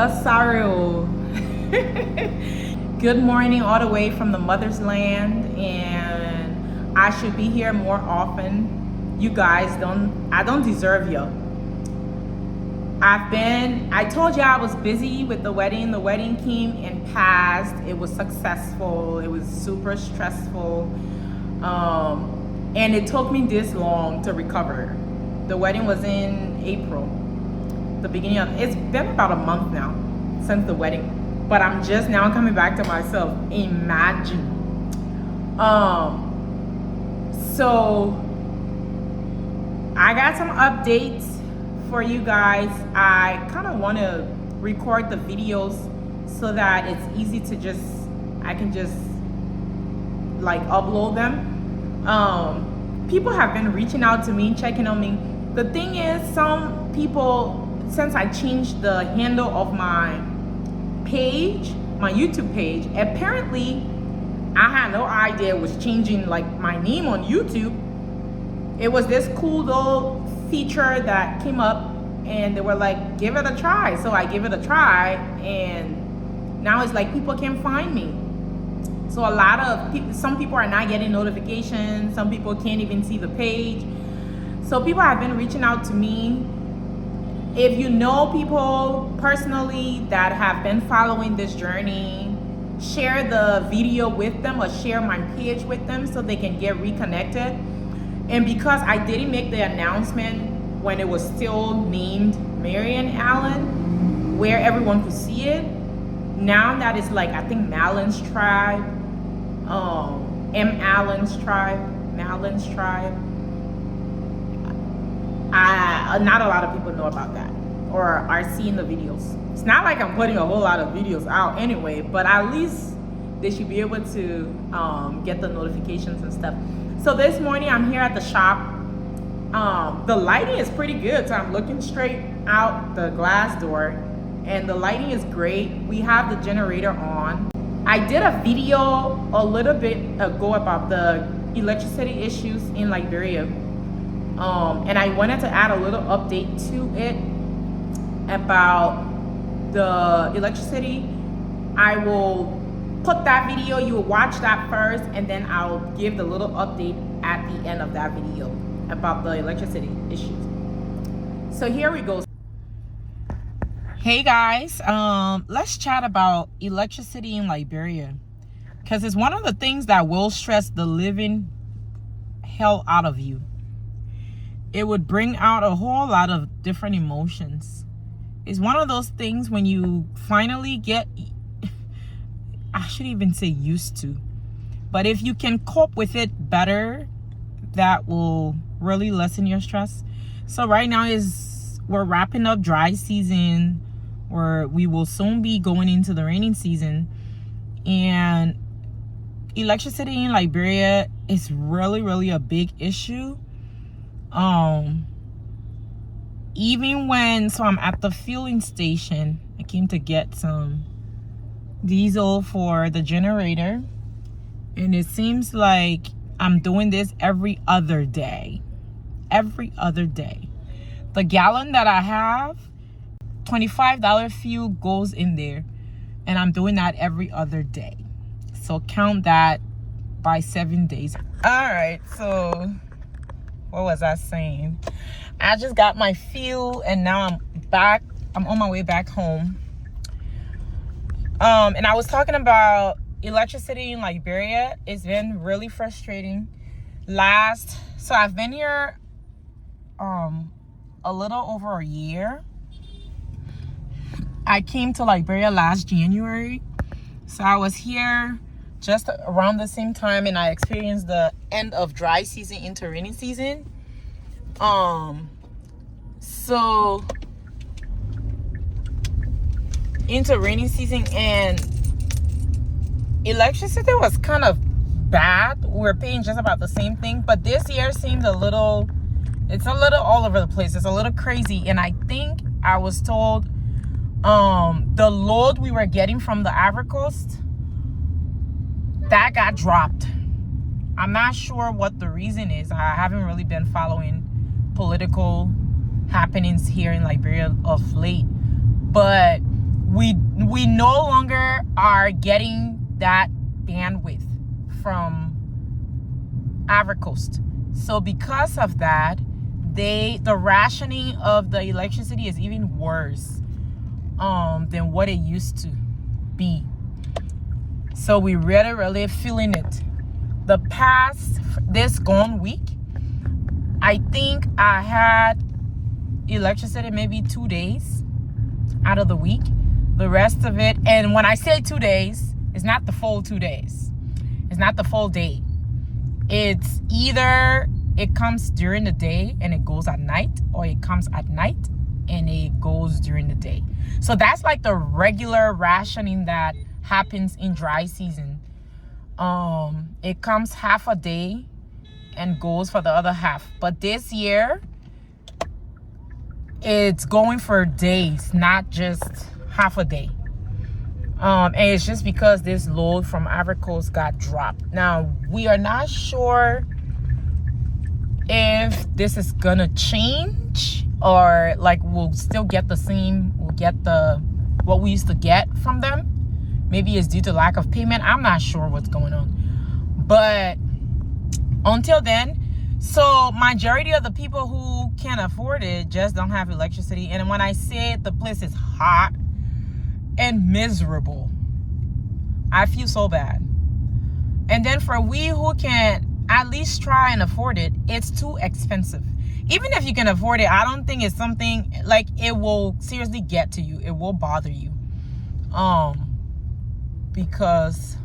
Sario. Good morning, all the way from the mother's land, and I should be here more often. You guys I don't deserve you. I told you I was busy with the wedding. The wedding came and passed. It was successful. It was super stressful. And it took me this long to recover. The wedding was in April. It's been about a month now since the wedding. But I'm just now coming back to myself. Imagine. So I got some updates for you guys. I kind of want to record the videos so that it's easy to I can just like upload them. People have been reaching out to me, checking on me. The thing is, some people, since I changed the handle of my page, my YouTube page, apparently I had no idea it was changing like my name on YouTube. It was this cool little feature that came up and they were like, give it a try. So I gave it a try, and now it's like people can find me. So a lot of people, some people are not getting notifications, some people can't even see the page. So people have been reaching out to me. If you know people personally that have been following this journey, share the video with them or share my page with them so they can get reconnected. And because I didn't make the announcement when it was still named Marion Allen, where everyone could see it, now that it's like, I think Mallin's tribe, Mallin's tribe, not a lot of people know about that or are seeing the videos. It's not like I'm putting a whole lot of videos out anyway, but at least they should be able to get the notifications and stuff. So this morning I'm here at the shop. The lighting is pretty good, so I'm looking straight out the glass door and the lighting is great. We have the generator on. I did a video a little bit ago about the electricity issues in Liberia. And I wanted to add a little update to it about the electricity. I will put that video, you will watch that first, and then I'll give the little update at the end of that video about the electricity issues. So here we go. Hey guys, let's chat about electricity in Liberia, because it's one of the things that will stress the living hell out of you. It would bring out a whole lot of different emotions. It's one of those things when you finally get, I shouldn't even say used to, but if you can cope with it better, that will really lessen your stress. So right now we're wrapping up dry season, where we will soon be going into the raining season, and electricity in Liberia is really a big issue. Even when, so I'm at the fueling station, I came to get some diesel for the generator, and it seems like I'm doing this every other day. The gallon that I have, $25 fuel goes in there, and I'm doing that every other day. So count that by 7 days. All right, so what was I saying? I just got my fuel and now I'm on my way back home. And I was talking about electricity in Liberia. It's been really frustrating. So I've been here a little over a year. I came to Liberia last January. So I was here just around the same time, and I experienced the end of dry season into rainy season. So into rainy season, and electricity was kind of bad. We're paying just about the same thing, but this year seemed it's a little all over the place. It's a little crazy. And I think I was told the load we were getting from the Ivory Coast, that got dropped. I'm not sure what the reason is. I haven't really been following political happenings here in Liberia of late, but we no longer are getting that bandwidth from Ivory Coast. So because of that, the rationing of the electricity is even worse than what it used to be. So we really feeling it. This gone week, I think I had electricity maybe 2 days out of the week. The rest of it, and when I say 2 days, it's not the full 2 days. It's not the full day. It's either it comes during the day and it goes at night, or it comes at night and it goes during the day. So that's like the regular rationing that happens in dry season. It comes half a day and goes for the other half. But this year, it's going for days, not just half a day. And it's just because this load from Ivory Coast got dropped. Now, we are not sure if this is gonna change, or like we'll still get the same, we'll get what we used to get from them. Maybe it's due to lack of payment. I'm not sure what's going on. But until then, so majority of the people who can afford it just don't have electricity. And when I say the place is hot and miserable, I feel so bad. And then for we who can at least try and afford it, it's too expensive. Even if you can afford it, I don't think it's something like it will seriously get to you. It will bother you. Because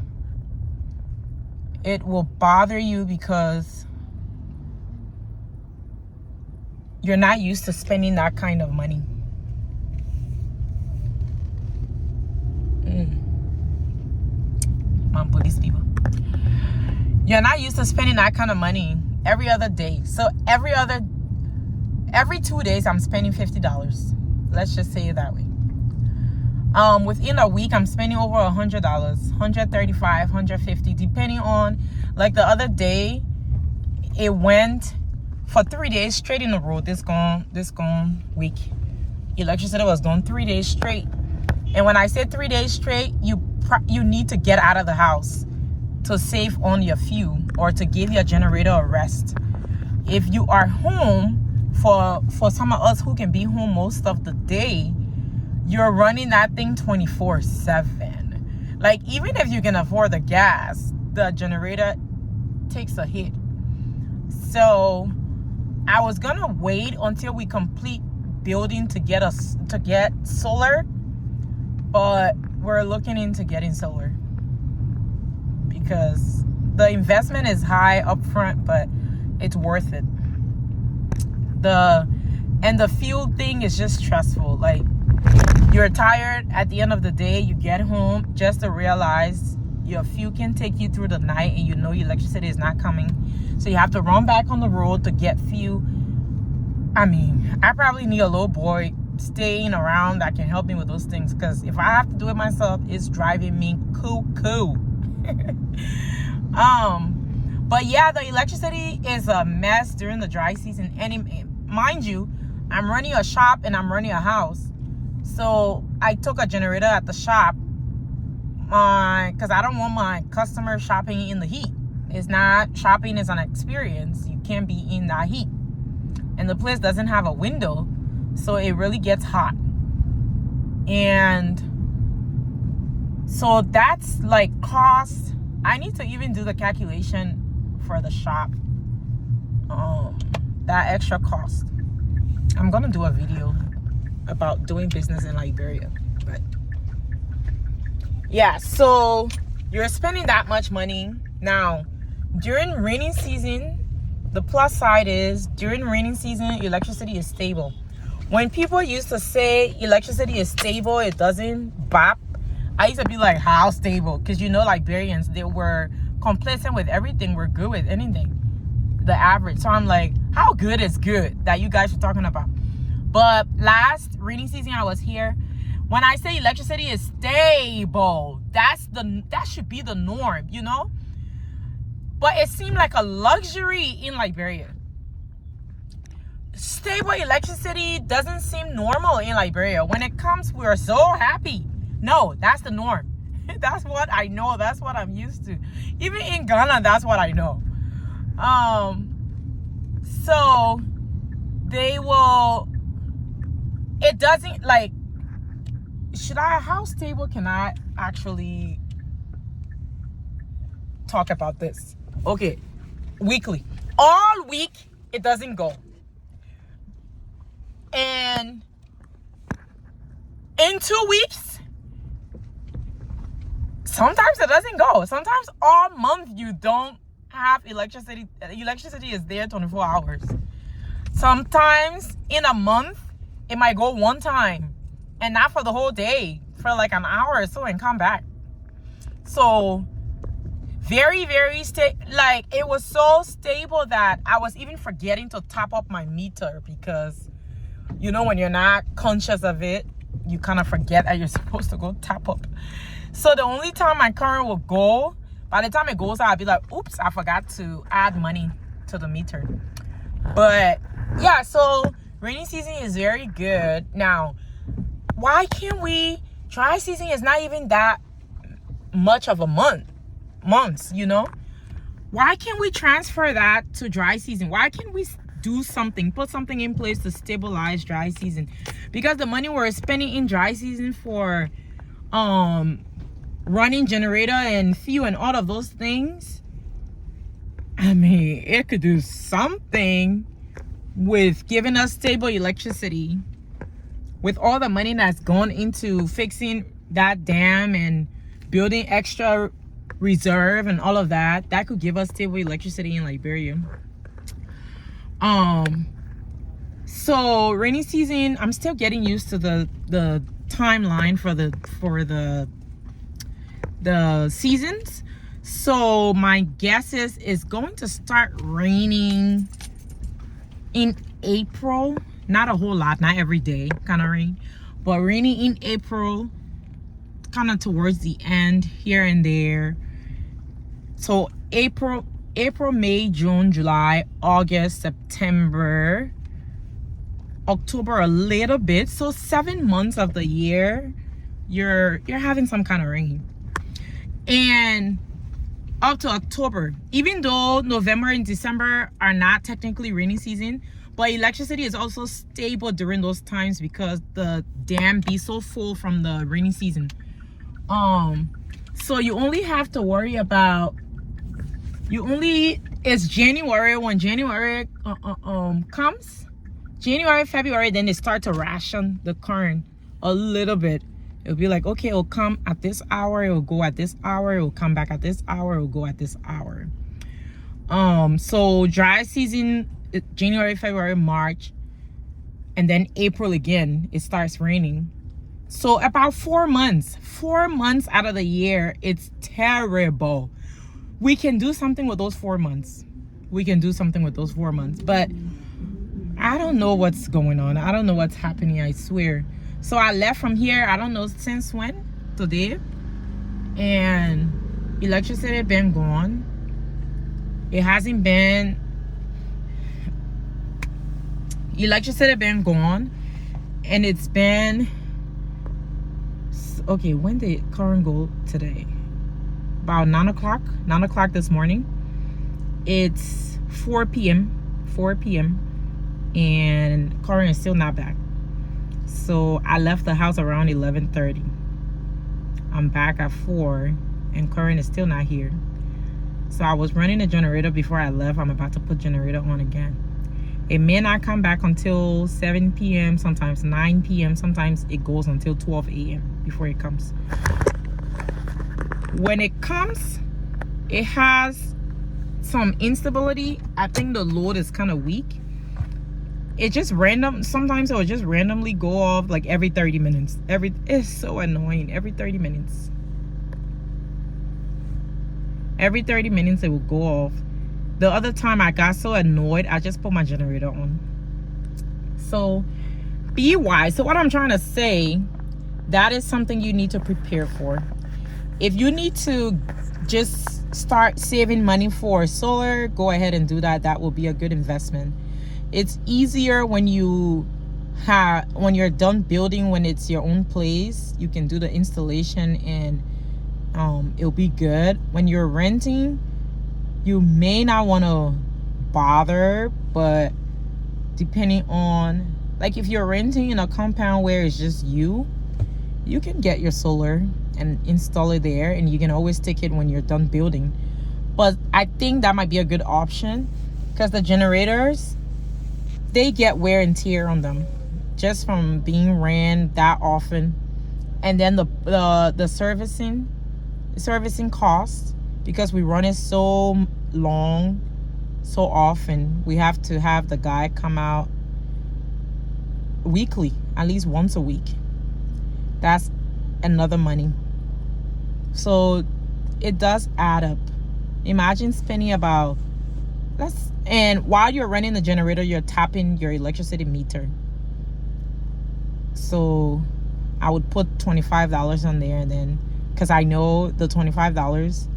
it will bother you because you're not used to spending that kind of money. On police people. You're not used to spending that kind of money every other day. So every 2 days I'm spending $50. Let's just say it that way. Within a week I'm spending over $100, $135, $150, depending on, like the other day it went for 3 days straight in a row. This gone week, electricity was gone 3 days straight. And when I say 3 days straight, you need to get out of the house to save on your fuel, or to give your generator a rest. If you are home, for some of us who can be home most of the day, you're running that thing 24/7. Like, even if you can afford the gas, the generator takes a hit. So I was gonna wait until we complete building to get solar, but we're looking into getting solar because the investment is high up front, but it's worth it. The fuel thing is just stressful. Like, you're tired at the end of the day, you get home just to realize your fuel can take you through the night, and you know your electricity is not coming, so you have to run back on the road to get fuel. I mean, I probably need a little boy staying around that can help me with those things, because if I have to do it myself, it's driving me cuckoo. But yeah, the electricity is a mess during the dry season. And mind you, I'm running a shop and I'm running a house, so I took a generator at the shop because I don't want my customer shopping in the heat. Shopping is an experience. You can't be in that heat, and the place doesn't have a window, so it really gets hot. And so that's like cost. I need to even do the calculation for the shop, that extra cost. I'm gonna do a video about doing business in Liberia. But yeah, so you're spending that much money. Now, during rainy season, the plus side is during rainy season, electricity is stable. When people used to say electricity is stable, it doesn't bop, I used to be like, how stable? Because Liberians, they were complacent with everything. We're good with anything, the average. So I'm like, how good is good that you guys are talking about? But last rainy season I was here, when I say electricity is stable, that should be the norm, But it seemed like a luxury in Liberia. Stable electricity doesn't seem normal in Liberia. When it comes, we are so happy. No, that's the norm. That's what I know. That's what I'm used to. Even in Ghana, that's what I know. So they will, it doesn't like, how stable can I actually talk about this? Okay, weekly. All week, it doesn't go. And in 2 weeks, sometimes it doesn't go. Sometimes all month you don't have electricity. Electricity is there 24 hours. Sometimes in a month, it might go one time and not for the whole day, for like an hour or so and come back. So very, very like it was so stable that I was even forgetting to top up my meter because, you know, when you're not conscious of it, you kind of forget that you're supposed to go top up. So the only time my current will go, by the time it goes out, I'll be like, oops, I forgot to add money to the meter. But yeah, so rainy season is very good. Now, why can't we, dry season is not even that much of a months, you know? Why can't we transfer that to dry season? Why can't we do something, put something in place to stabilize dry season? Because the money we're spending in dry season for running generator and fuel and all of those things, I mean, it could do something with giving us stable electricity. With all the money that's gone into fixing that dam and building extra reserve and all of that, that could give us stable electricity in Liberia. So rainy season, I'm still getting used to the timeline for the seasons. So my guess is it's going to start raining in April. Not a whole lot, not every day kind of rain, but raining in April, kind of towards the end here and there. So April, May, June, July, August, September, October a little bit. So 7 months of the year, you're having some kind of rain. And up to October, even though November and December are not technically rainy season, but electricity is also stable during those times because the dam be so full from the rainy season. So you only have to worry about, it's January. When January comes, January, February, then they start to ration the current a little bit. It'll be like, okay, it'll come at this hour, it'll go at this hour, it'll come back at this hour, it'll go at this hour. So dry season, January, February, March, and then April again, it starts raining. So about 4 months out of the year, it's terrible. We can do something with those 4 months. But I don't know what's going on. I don't know what's happening, I swear. So I left from here, I don't know since when, today. And electricity been gone. It hasn't been, electricity been gone. And it's been, okay, when did current go today? About 9 o'clock this morning. It's 4 p.m. And current is still not back. So I left the house around 11:30. I'm back at 4 and current is still not here. So I was running the generator before I left. I'm about to put generator on again. It may not come back until 7 p.m. sometimes 9 p.m. sometimes it goes until 12 a.m. before it comes. When it comes, it has some instability. I think the load is kind of weak. It just sometimes it will just randomly go off like every 30 minutes. It's so annoying. Every 30 minutes it will go off. The other time I got so annoyed, I just put my generator on. So be wise. So what I'm trying to say, that is something you need to prepare for. If you need to just start saving money for solar, go ahead and do that. That will be a good investment. It's easier when you when you're done building, when it's your own place, you can do the installation and it'll be good. When you're renting, you may not want to bother, but depending on, like, if you're renting in a compound where it's just you can get your solar and install it there, and you can always take it when you're done building. But I think that might be a good option, because the generators, they get wear and tear on them just from being ran that often. And then the servicing cost, because we run it so long, so often, we have to have the guy come out weekly, at least once a week. That's another money. So it does add up. Imagine spending about, and while you're running the generator, you're tapping your electricity meter. So I would put $25 on there, and then, because I know the $25,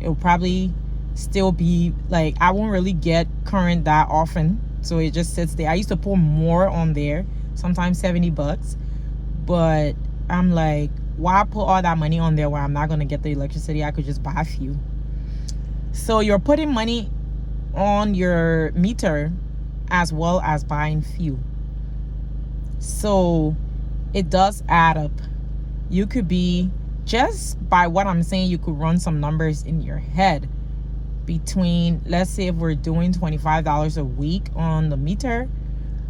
it will probably still be like, I won't really get current that often, so it just sits there. I used to put more on there, sometimes $70, but I'm like, why put all that money on there where I'm not gonna get the electricity? I could just buy a few. So you're putting money on your meter as well as buying fuel. So it does add up. You could be, just by what I'm saying, you could run some numbers in your head between, let's say if we're doing $25 a week on the meter,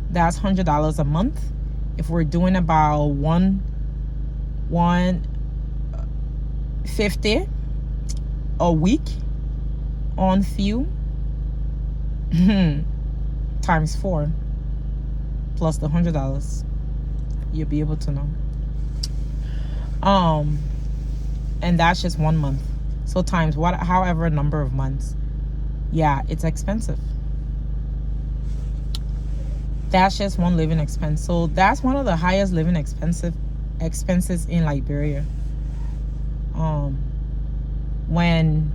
that's $100 a month. If we're doing about 150 a week on fuel, times 4 plus the $100, you'll be able to know. And that's just 1 month. So times however number of months. Yeah, it's expensive. That's just one living expense. So that's one of the highest living expenses in Liberia. When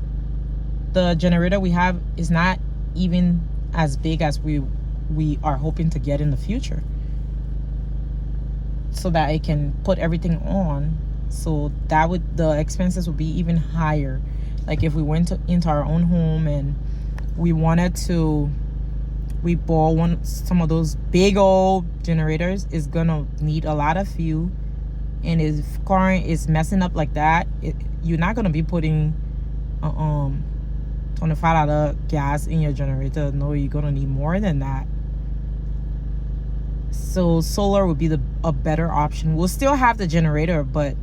the generator we have is not even as big as we are hoping to get in the future, so that it can put everything on. So the expenses would be even higher. Like if we went into our own home and we bought some of those big old generators, is gonna need a lot of fuel, and if current is messing up like that, you're not gonna be putting $25 gas in your generator. No, you're gonna need more than that. So solar would be a better option. We'll still have the generator, but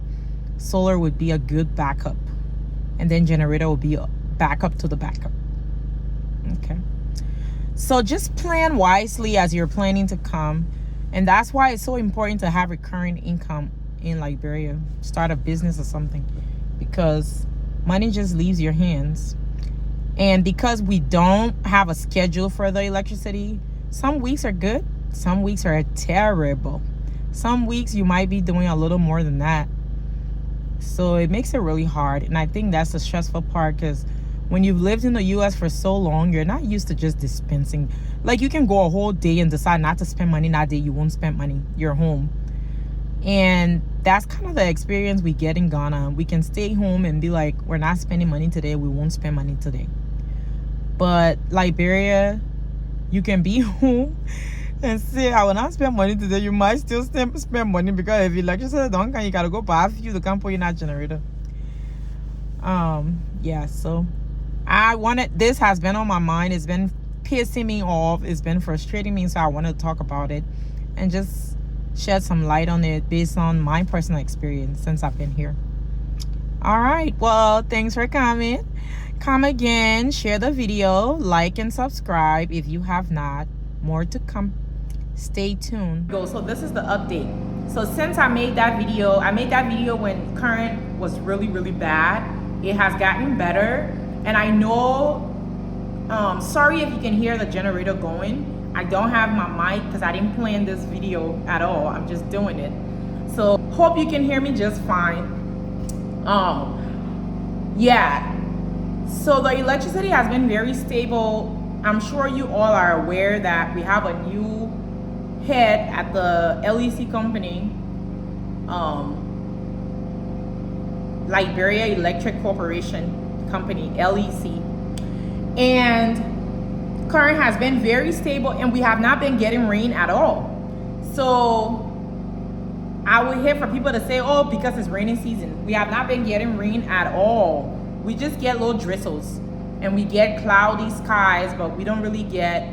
solar would be a good backup, and then generator will be a backup to the backup. Okay, so just plan wisely as you're planning to come, and that's why it's so important to have recurring income in Liberia. Start a business or something, because money just leaves your hands. And because we don't have a schedule for the electricity, some weeks are good, some weeks are terrible. Some weeks you might be doing a little more than that. So it makes it really hard. And I think that's the stressful part, because when you've lived in the US for so long, you're not used to just dispensing. Like, you can go a whole day and decide not to spend money that day. You won't spend money. You're home. And that's kind of the experience we get in Ghana. We can stay home and be like, we're not spending money today. We won't spend money today. But Liberia, you can be home and say, I will not spend money today. You might still spend money, because if electricity don't come, you gotta go buy fuel to come put in that generator. Yeah, so this has been on my mind. It's been pissing me off. It's been frustrating me. So I wanted to talk about it and just shed some light on it based on my personal experience since I've been here. All right, well, thanks for coming. Come again, share the video, like and subscribe if you have not. More to come. Stay tuned. So this is the update. So since I made that video when current was really, really bad. It has gotten better, and I know, sorry if you can hear the generator going. I don't have my mic because I didn't plan this video at all. I'm just doing it. So hope you can hear me just fine. Yeah, so the electricity has been very stable. I'm sure you all are aware that we have a new head at the LEC company, Liberia Electric Corporation Company, LEC. And current has been very stable, and we have not been getting rain at all. So I would hear for people to say, oh, because it's raining season. We have not been getting rain at all. We just get little drizzles, and we get cloudy skies, but we don't really get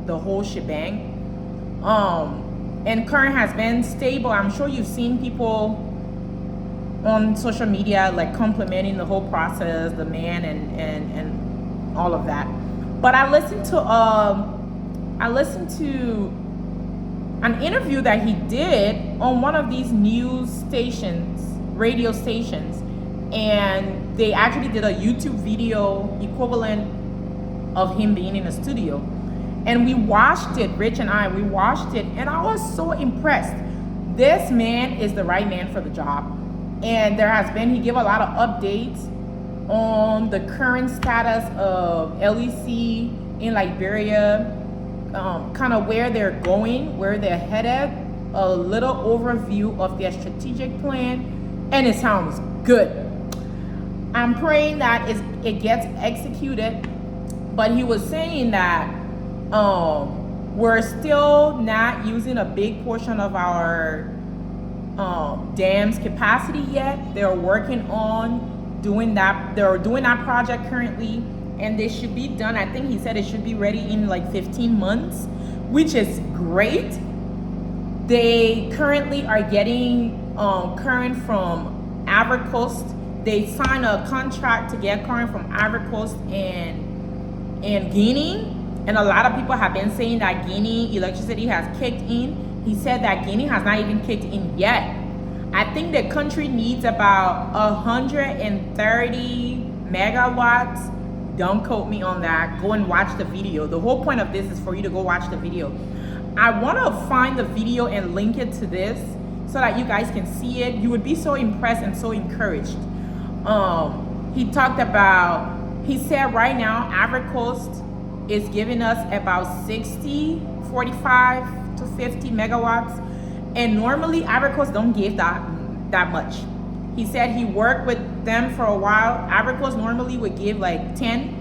the whole shebang. And current has been stable. I'm sure you've seen people on social media like complimenting the whole process, the man, and all of that. But I listened to an interview that he did on one of these news stations, radio stations, and they actually did a YouTube video equivalent of him being in a studio. And we watched it, Rich and I, and I was so impressed. This man is the right man for the job. And he gave a lot of updates on the current status of LEC in Liberia, kind of where they're going, where they're headed, a little overview of their strategic plan, and it sounds good. I'm praying that it gets executed, but he was saying that we're still not using a big portion of our dam's capacity yet. They're working on doing that. They're doing that project currently, and they should be done. I think he said it should be ready in like 15 months, which is great. They currently are getting current from Ivory Coast. They signed a contract to get current from Ivory Coast and Guinea. And a lot of people have been saying that Guinea electricity has kicked in. He said that Guinea has not even kicked in yet. I think the country needs about 130 megawatts. Don't quote me on that. Go and watch the video. The whole point of this is for you to go watch the video. I want to find the video and link it to this so that you guys can see it. You would be so impressed and so encouraged. He said right now, Ivory Coast is giving us about 45 to 50 megawatts. And normally Ivory Coast don't give that much. He said he worked with them for a while. Ivory Coast normally would give like 10.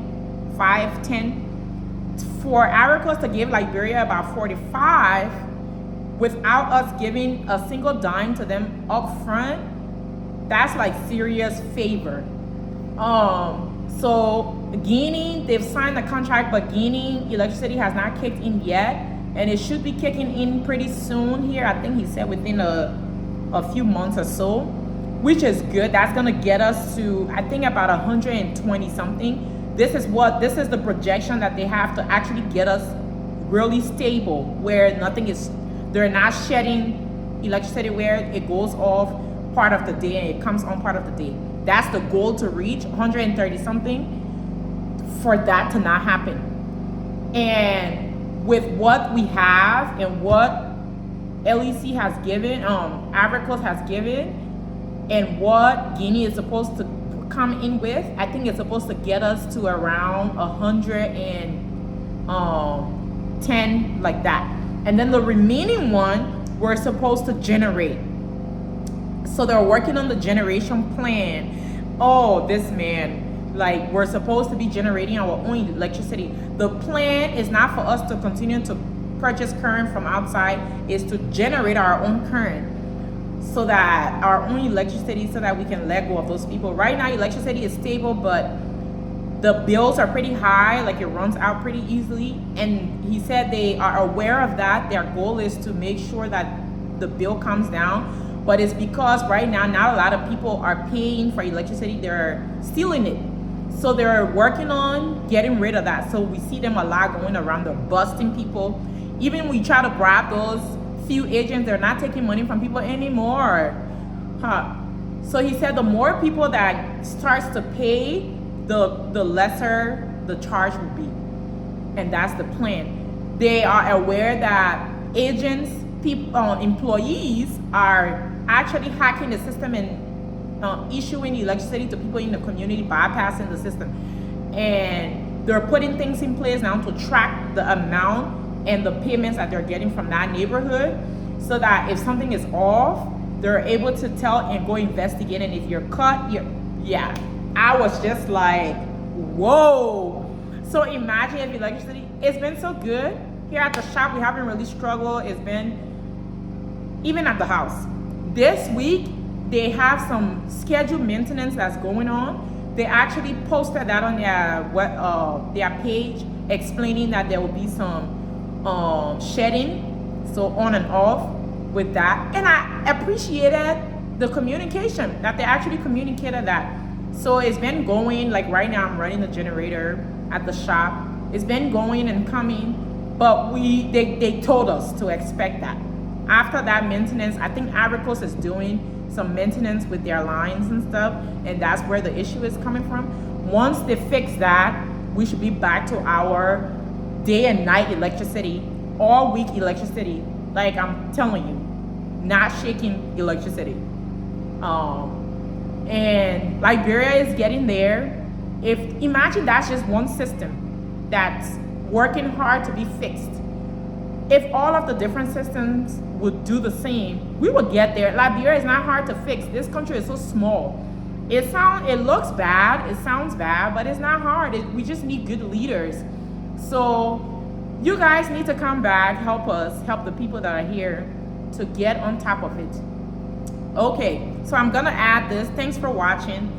For Ivory Coast to give Liberia about 45 without us giving a single dime to them up front, that's like serious favor. So Guinea, they've signed the contract, but Guinea electricity has not kicked in yet, and it should be kicking in pretty soon here. I think he said within a few months or so, which is good. That's gonna get us to, I think, about 120 something. This is the projection that they have to actually get us really stable, where they're not shedding electricity where it goes off part of the day and it comes on part of the day. That's the goal, to reach 130 something, for that to not happen. And with what we have and what LEC has given, Ivory Coast has given, and what Guinea is supposed to come in with, I think it's supposed to get us to around 110, like that. And then the remaining one, we're supposed to generate. So they're working on the generation plan. Oh, this man, like, we're supposed to be generating our own electricity. The plan is not for us to continue to purchase current from outside, is to generate our own current, so that our own electricity, so that we can let go of those people. Right now, electricity is stable, but the bills are pretty high, like it runs out pretty easily. And he said they are aware of that. Their goal is to make sure that the bill comes down. But it's because right now, not a lot of people are paying for electricity. They're stealing it. So they're working on getting rid of that. So we see them a lot going around. They're busting people. Even we try to grab those few agents, they're not taking money from people anymore. So he said the more people that starts to pay, the lesser the charge will be. And that's the plan. They are aware that agents, employees are actually hacking the system and issuing electricity to people in the community, bypassing the system. And they're putting things in place now to track the amount and the payments that they're getting from that neighborhood, so that if something is off, they're able to tell and go investigate. And if you're caught, yeah. I was just like, whoa. So imagine if electricity, it's been so good. Here at the shop, we haven't really struggled. It's been, even at the house. This week, they have some scheduled maintenance that's going on. They actually posted that on their page, explaining that there will be some shedding, so on and off with that. And I appreciated the communication, that they actually communicated that. So it's been going, like right now I'm running the generator at the shop. It's been going and coming, but they told us to expect that. After that maintenance, I think Ivory Coast is doing some maintenance with their lines and stuff, and that's where the issue is coming from. Once they fix that, we should be back to our day and night electricity, all week electricity. Like I'm telling you, not shaking electricity. And Liberia is getting there. Imagine that's just one system that's working hard to be fixed. If all of the different systems would do the same, we would get there. Liberia is not hard to fix. This country is so small. It looks bad, it sounds bad, but it's not hard. We just need good leaders. So you guys need to come back, help us, help the people that are here to get on top of it. Okay, so I'm gonna add this. Thanks for watching.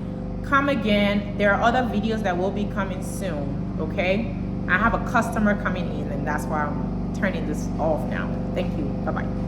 Come again. There are other videos that will be coming soon, okay? I have a customer coming in, and that's why I'm turning this off now. Thank you. Bye-bye.